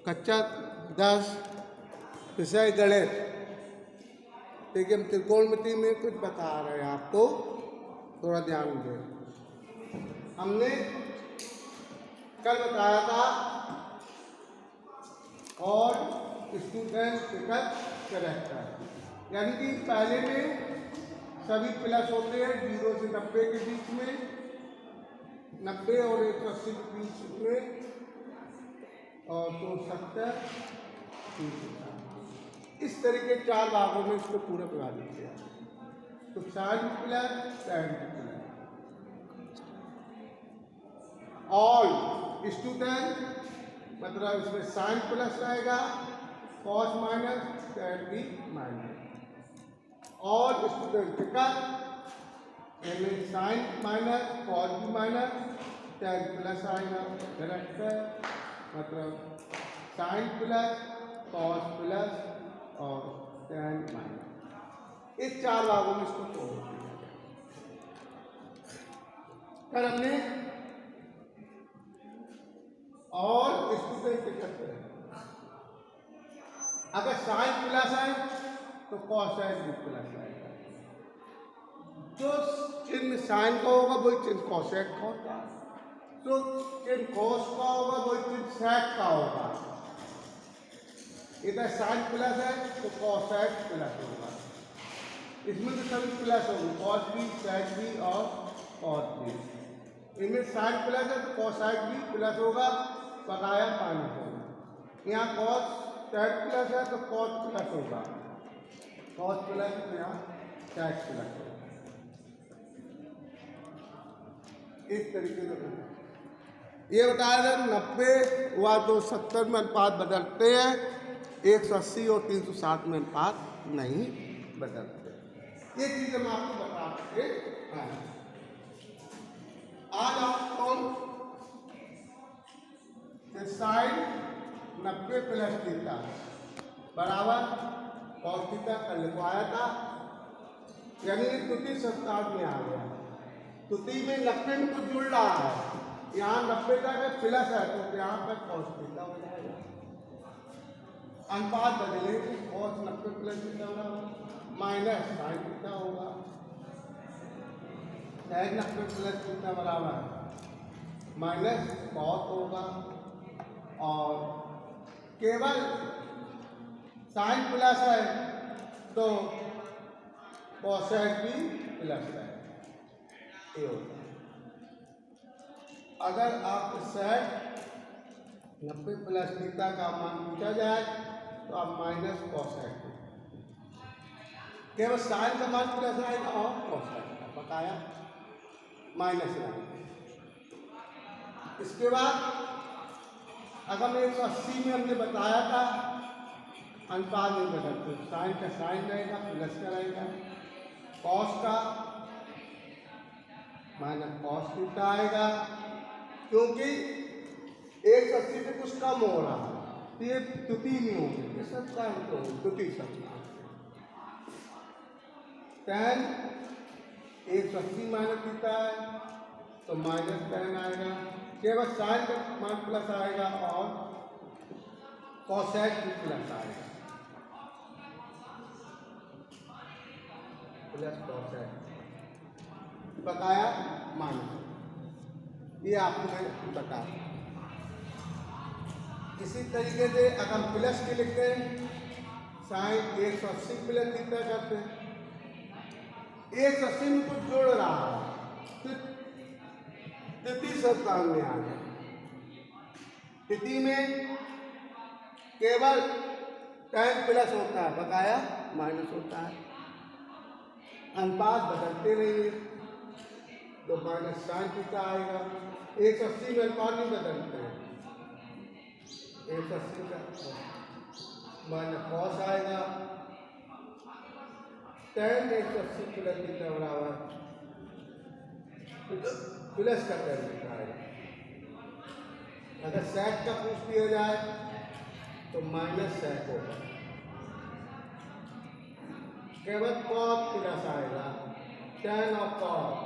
कच्चा 10 विषय गणित। देखिए हम त्रिकोणमिति में कुछ बता रहे हैं आपको, थोड़ा ध्यान दें। हमने कल बताया था और स्टूडेंट पिकअप कैरेक्टर, यानी कि पहले में सभी प्लस होते हैं 0 से 90 के बीच में, 90 और 180 के बीच में, और 270 इस तरीके 4 भागों में इसको पूरा विभाजित किया। तो sine plus tan plus all student, मतलब इसमें साइन प्लस आएगा, cos minus tan B minus. और स्टूडेंट पिकअप यानी sine minus cos B minus tan plus आएगा। कैरेक्टर मतलब साइन प्लस कॉस प्लस और टैन माइनस। इस 4 भागों में इसको तोड़ दिया गया। फिर हमने और स्टूडेंट पिकअप करें, अगर साइन प्लस है तो कॉसाइन भी प्लस आएगा। जो चिन्ह साइन का होगा वही चिन्ह कॉसेक का होगा, जो चिन्ह कॉस का होगा वही चिन्ह सेक का होगा। इधर साइन प्लस है तो कॉसेक प्लस होगा, इसमें तो सभी प्लस होंगे, कॉस भी, सेक भी और कॉस भी। इनमें साइन प्लस है तो कॉसाइक भी प्लस होगा, बकाया माइनस होगा। यहाँ कॉस सेक प्लस है तो कॉस प्लस होगा, कॉस प्लस तो यहाँ सेक प्लस होगा। इस तरीके से ये बताया था 90 व 270 में अनुपात बदलते हैं, 180 और 360 में अनुपात नहीं बदलते। ये चीज हम आपको बता रहे हैं। आज आपको साइन 90 प्लस थीटा बराबर कॉस थीटा कर लिखवाया था, यानी त्रुटि सप्ताह में आ गया। त्रुटि में 90 में कुछ जुड़ रहा है, यहाँ 90 का अगर प्लस है तो यहाँ पर कॉस थीटा हो जाएगा। अनुपात बदलेंगे, कॉस 90 प्लस थीटा बराबर माइनस साइन थीटा होगा, साइन 90 प्लस थीटा बराबर माइनस कॉस होगा। और केवल साइन प्लस है तो कॉसेक भी प्लस है, ये होता है। अगर आप सेक 90 प्लस थीटा का मान पूछा जाए तो आप माइनस कॉसेक, केवल साइन का मान प्लस आएगा और कॉसेक का बकाया माइनस आएगा। इसके बाद अगर 180 में हमने बताया था अनुपात नहीं बदलते, साइन का साइन रहेगा, प्लस का रहेगा, कॉस का माइनस कॉस थीटा आएगा, क्योंकि 180 से कुछ कम हो रहा है तो ये त्रुटि नहीं होगी, ये सबका तो त्रुटि सबका। टैन 180 माइनस थीटा है तो माइनस टैन आएगा, केवल साइन का मान प्लस आएगा और कॉसेक भी प्लस आएगा, प्लस कॉसेक बकाया माइनस। ये आपको मैं बता। इसी तरीके से अगर हम प्लस के लिखते हैं, साइन 180 प्लस थीटा करते हैं, 180 में कुछ जोड़ रहा है तिथि सप्ताह में आ गया। तिथि में केवल टैन प्लस होता है, बकाया माइनस होता है, अनुपात बदलते नहीं है तो माइनस साइन थीटा आएगा। 180 में अनुपात नहीं बदलते हैं, 180 का माइनस कॉस आएगा, टैन 180 प्लस थीटा बराबर प्लस का टैन थीटा आएगा। अगर सेक का पूछ दिया जाए तो माइनस सेक होगा, केवल कॉस प्लस आएगा, tan of cos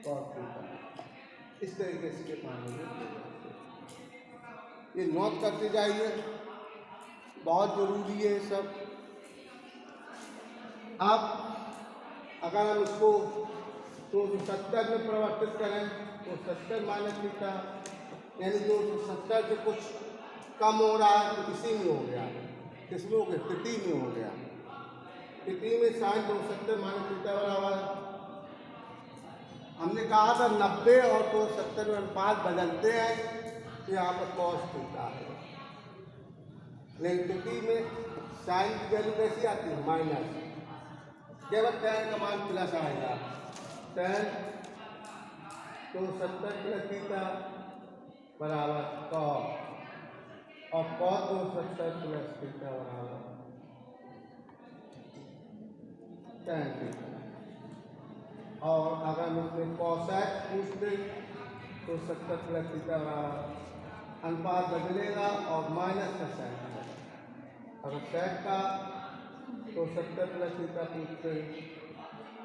cos theta. इस तरीके से मानेंगे। ये नोट करते जाइए, बहुत ज़रूरी है ये सब। अब अगर हम इसको 270 में परिवर्तित करें तो 70 माइनस थीटा, यानी 270 से कुछ कम हो रहा है तो इसी में हो गया, किसमें हो गया, तिथि में हो गया। तिथि में साइन 270 माइनस थीटा बराबर, हमने कहा था 90 और 270 में अनुपात बदलते हैं तो यहाँ पर कॉस थीटा है, लेकिन तिथि में साइन की वैल्यू कैसी आती है, माइनस, केवल tan का मान प्लस आएगा, tan 270 प्लस थीटा बराबर कॉस, और कॉस 270 प्लस थीटा बराबर tan थीटा। और अगर हम इसमें कॉसेक पूछते तो 70 प्लस थीटा बराबर, अनुपात बदलेगा और माइनस का सेक है। अगर सेक का तो 70 प्लस थीटा पूछते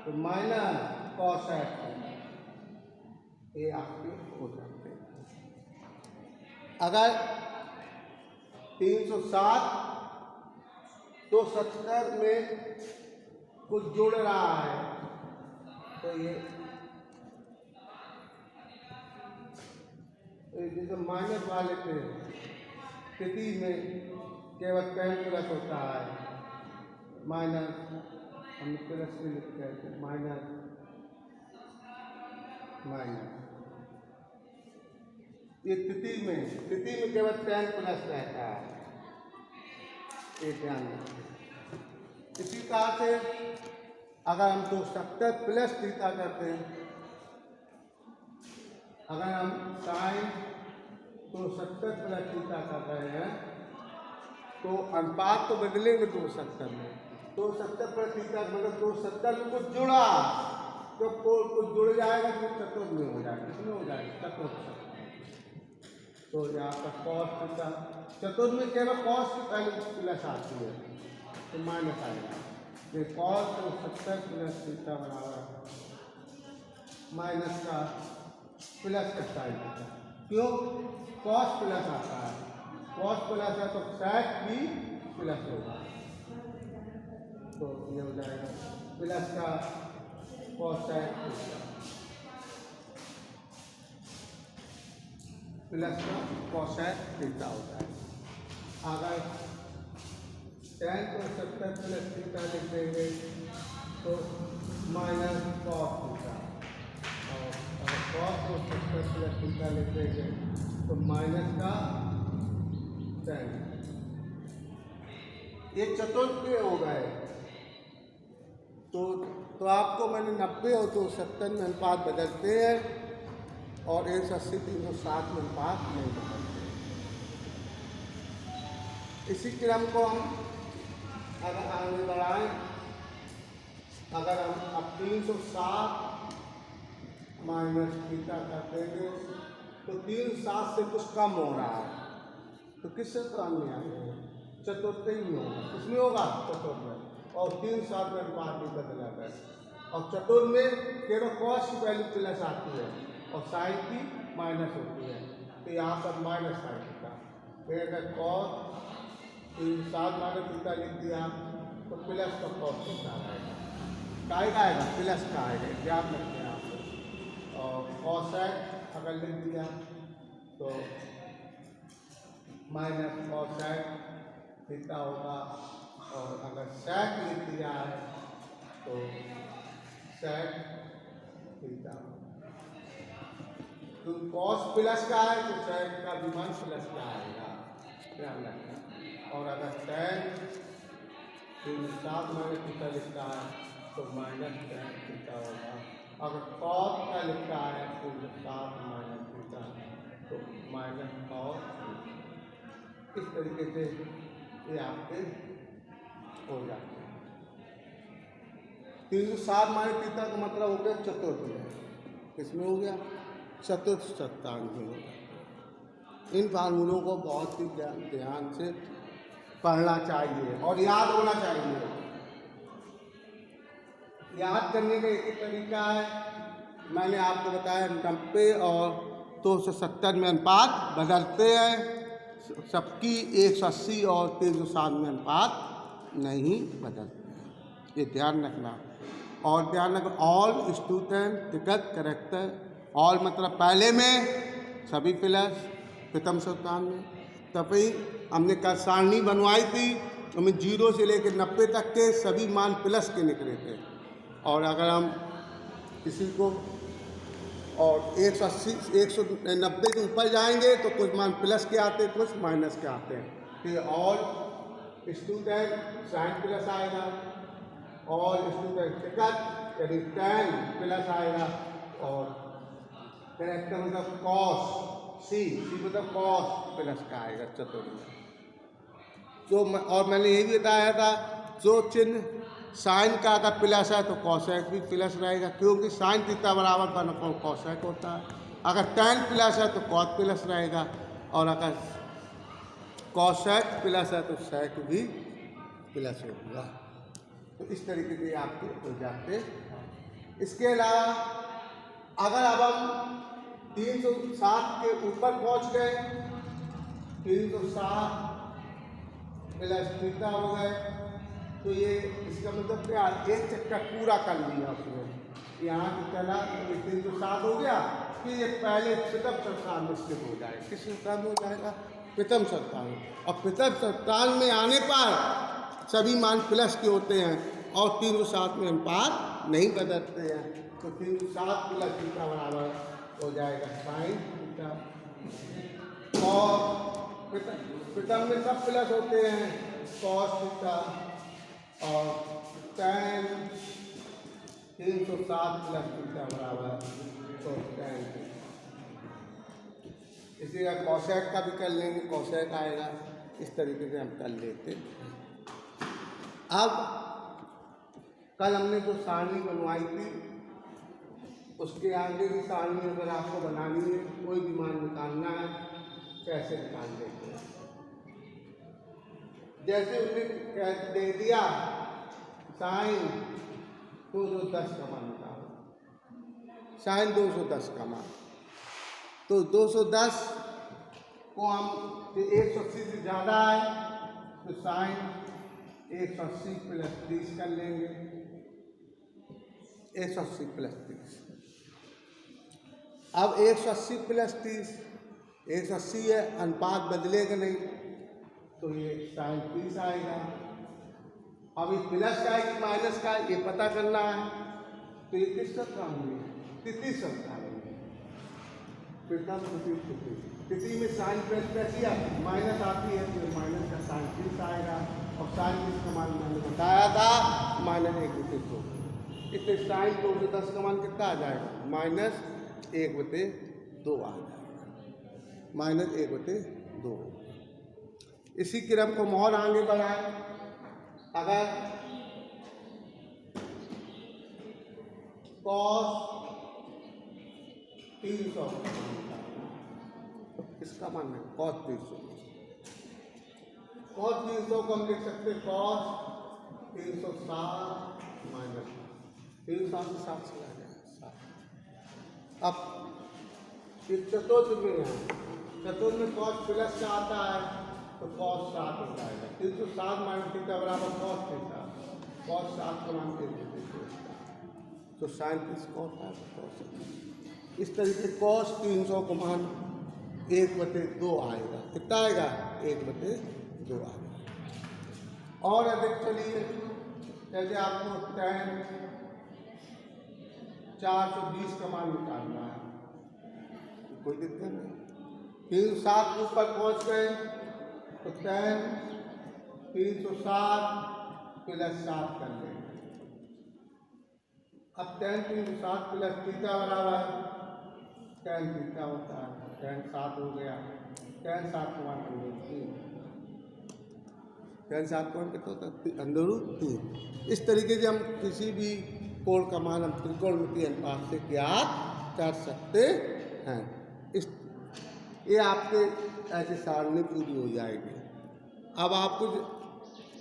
तो माइनस कॉसेक, ये आपके हो जाते हैं। अगर 360 270 में कुछ जुड़ रहा है तो ये जैसे माइनस वाले पे स्थिति में केवल tan प्लस होता है, माइनस हम प्लस में लिखते हैं, माइनस माइनस, ये स्थिति में केवल tan प्लस रहता है, ये ध्यान रखें। इसी तरह से अगर हम 270 प्लस थीटा करते हैं, अगर हम साइन 270 प्लस थीटा कर रहे हैं तो अनुपात तो बदलेंगे 270 में, 270 प्लस थीटा मतलब 270 में कुछ जुड़ा, तो कुछ जुड़ जाएगा तो चतुर्थ में हो जाएगा, किसमें हो जाएगा, चतुर्थ। तो यहाँ पर कॉस थीटा, चतुर्थ में केवल कॉस की वैल्यू प्लस आती है तो माइनस आएगा, ये कॉस 270 प्लस थीटा बराबर माइनस का प्लस का साइन आता है, क्यों, कॉस प्लस आता है, कॉस प्लस है तो सेक भी प्लस होगा, तो ये हो जाएगा प्लस का कॉसेक प्लस का कॉसेक थीटा होता है। अगर tan 270 प्लस थीटा लिख देंगे तो माइनस कॉस थीटा, और अगर कॉस 270 प्लस थीटा लिख देंगे तो माइनस का tan। ये चतुर्थ के हो गए, तो आपको मैंने 90 और 270 में अनुपात बदलते हैं और 180 360 में अनुपात नहीं बदलते। इसी क्रम को हम अगर आगे बढ़ाएं, अगर हम अब 360 माइनस थीटा कर देंगे तो 360 से कुछ कम हो रहा है तो किससे कम में आएगा, चतुर्थ ही में होगा, किसमें होगा, चतुर्थ में, और 360 में अनुपात भी बदला है, और चतुर्थ में केवल कॉस की वैल्यू प्लस आती है और साइन की माइनस होती है, तो यहाँ पर माइनस साइन थीटा, फिर अगर कॉस 360 माइनस थीटा लिख दिया तो प्लस का कॉस थीटा आएगा, का आएगा, प्लस का आएगा, ध्यान रखें आप। और कॉसेक अगर लिख दिया तो माइनस कॉसेक थीटा होगा, और अगर सेक लिख दिया है तो सेक थीटा, तो कॉस प्लस का है तो सेक का भी मान प्लस का आएगा, ध्यान रखना। और अगर tan 360 माइनस थीटा लिखता है तो माइनस tan थीटा होगा, अगर कॉस का लिखता है 360 माइनस थीटा तो माइनस कॉस थीटा। इस तरीके से ये आपके हो जाते हैं। 360 माइनस थीटा का मतलब हो गया चतुर्थ में, किसमें हो गया, चतुर्थ सप्तांग में हो गया। इन फार्मूलों को बहुत ही ध्यान से पढ़ना चाहिए और याद होना चाहिए। याद करने का एक तरीका है, मैंने आपको बताया 90 और 270 में अनुपात बदलते हैं, सबकी 180 और 360 में अनुपात नहीं बदलते, ये ध्यान रखना। और ध्यान रखना all student ticket character, all मतलब पहले में सभी प्लस, प्रथम सप्ताह में। तभी हमने कल सारणी बनवाई थी, हमें 0 से लेकर 90 तक के सभी मान प्लस के निकले थे। और अगर हम किसी को और 180 190 के ऊपर जाएंगे तो कुछ मान प्लस के आते हैं, कुछ माइनस के आते हैं। तो ऑल स्टूडेंट साइन प्लस आएगा, ऑल स्टूडेंट टिकट यानी 10 प्लस आएगा, और करेक्टर मतलब कॉस सी मतलब कॉस प्लस का आएगा चतुर्थ। तो और मैंने ये भी बताया था, जो चिन्ह साइन का अगर प्लस है तो कॉसेक भी प्लस रहेगा, क्योंकि साइन थीटा बराबर 1 कॉसेक होता है। अगर tan प्लस है तो कॉस प्लस रहेगा, और अगर कॉसेक प्लस है तो सेक भी प्लस होगा। तो इस तरीके से आपके हो जाते हैं। इसके अलावा अगर अब हम 360 के ऊपर पहुंच गए, 360 प्लस थीटा हो गए, तो ये इसका मतलब क्या, एक चक्कर पूरा कर लिया उसने, यहाँ की चला तो 360 हो गया, फिर ये पहले प्रथम सप्ताह में स्थित हो जाएगा। किस सप्ताह में हो जाएगा? प्रथम सप्ताह में। और प्रथम सप्ताह में आने पर सभी मान प्लस के होते हैं और 360 में अनुपात नहीं बदलते हैं, तो 360 प्लस थीटा बराबर हो जाएगा साइन थीटा। और प्रथम में सब प्लस होते हैं, कॉस थीटा, और tan 360 प्लस थीटा बराबर तो tan थीटा। इसी का कॉसेक का भी कर लेंगे, कॉसेक आएगा। इस तरीके से हम कर लेते हैं। अब कल हमने जो सारणी बनवाई थी, उसके आगे की सारणी अगर आपको बनानी है, कोई भी मान निकालना है, कैसे निकाल लेते हैं। जैसे उन्होंने दे दिया साइन 210 का मान निकालो, साइन 210 का मान, तो 210 को हम 180 से ज़्यादा है तो साइन 180 प्लस 30 कर लेंगे, 180 प्लस 30। अब 180 प्लस 30, 180 है, अनुपात बदलेगा नहीं, तो ये साइन 30 आएगा। अब ये प्लस का है कि माइनस का है ये पता करना है, तो ये किस सप्ताह में, तृतीय सप्ताह में, प्रथम तृतीय में साइन प्लस या माइनस आती है, तो माइनस का साइन 30 आएगा। और साइन 30 का मान मैंने बताया था -1/2, इससे साइन 210 का मान कितना आ जाएगा, -1/2 आ जाएगा, -1/2। इसी क्रम को और आगे बढ़ाए, अगर cos 300 इसका मान है cos 300, cos 300 को हम लिख सकते हैं cos 360 माइनस 360 से 7 चला गया 7। अब इस चतुर्थ में है, चतुर्थ में cos प्लस का आता है तो cos 7 हो जाएगा, 360 माइनस थीटा बराबर cos थीटा, cos 7 का मान 1/2 तो साइन 30 cos 7। इस तरीके से cos 300 का मान 1/2 आएगा, कितना आएगा, 1/2 आएगा। और अधिक चलिए, जैसे आपको tan 420 का मान निकालना है, कोई दिक्कत नहीं, 360 ऊपर पहुंच गए तो tan 360 प्लस 7 कर लेंगे। अब tan 360 प्लस थीटा बराबर tan थीटा होता है, tan 7 हो गया, tan 7 का मान √3, tan 7 का मान कितना होता है, √3। इस तरीके से हम किसी भी कोण का मान हम त्रिकोणमितीय अनुपात से ज्ञात कर सकते हैं। इस ये आपके ऐसे सारणी पूरी हो जाएगी। अब आपको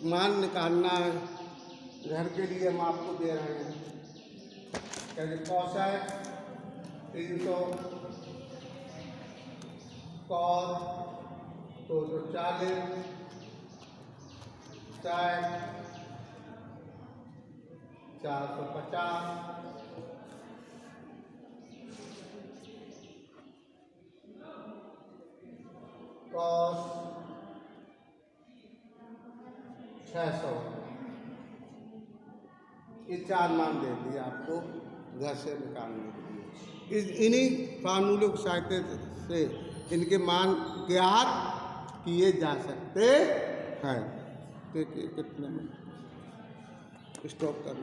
मान निकालना है, घर के लिए हम आपको दे रहे हैं, कैसे cosec 300 cos तो 40 60 450 cos 600। ये 4 मान दे दिए आपको घर से निकालने के लिए। इन्हीं फार्मूलों की सहायता से इनके मान ज्ञात किए जा सकते हैं। देखिए कितने में स्टॉप कर